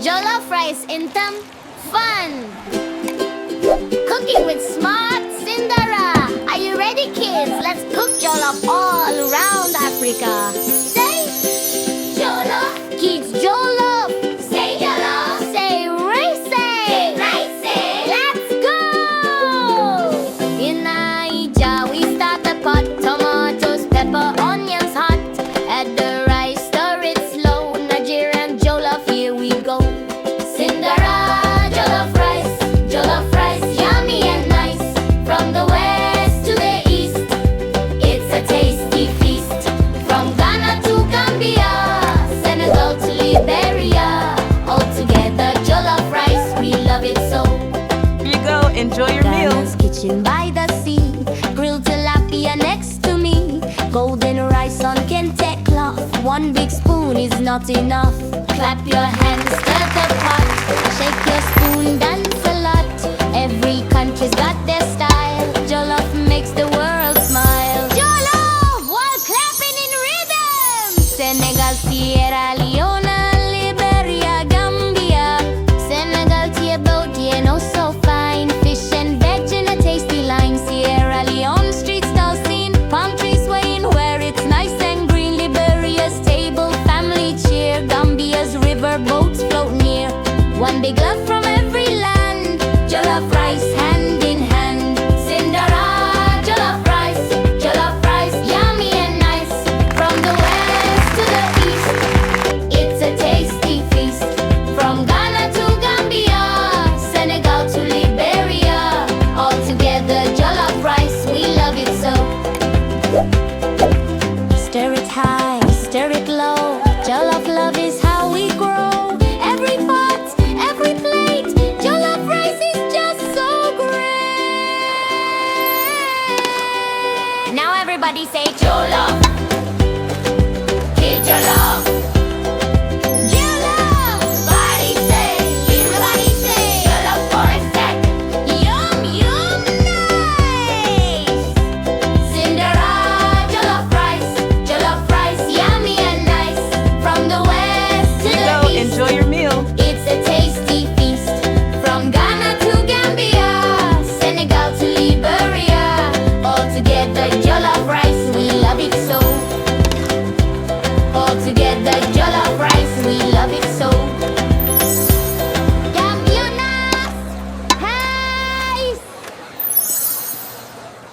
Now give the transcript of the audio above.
Jollof rice in them fun. Cooking with Smart Sindara. Are you ready, kids? Let's cook jollof all around Africa. Say jollof. Kids, jollof. Say jollof. Say rice. Say rice. Let's go. In Naija, we start the pot. Tomatoes, pepper, onions hot. Add the rice, stir it slow. Nigerian jollof, here we go. Sindara, jollof rice, yummy and nice. From the west to the east, it's a tasty feast. From Ghana to Gambia, Senegal to Liberia, all together jollof rice, we love it so. Here you go, enjoy your meal. Ghana's kitchen by the sea, grilled tilapia next to me. Golden rice on kente cloth, one big spoon is not enough. Clap your hands, stir the pot, shake your spoon, dance a lot. Every country's got their style. Jollof makes the world smile. Jollof while clapping in rhythm. Senegal, Sierra Leone, Liberia, Gambia. Senegal, tea boat, yeah, no so fine. Fish and veg in a tasty line. Sierra Leone, street stall scene. Palm trees swaying where it's nice and green. Liberia's table, family cheer. Gambia's river boats float near. One big love from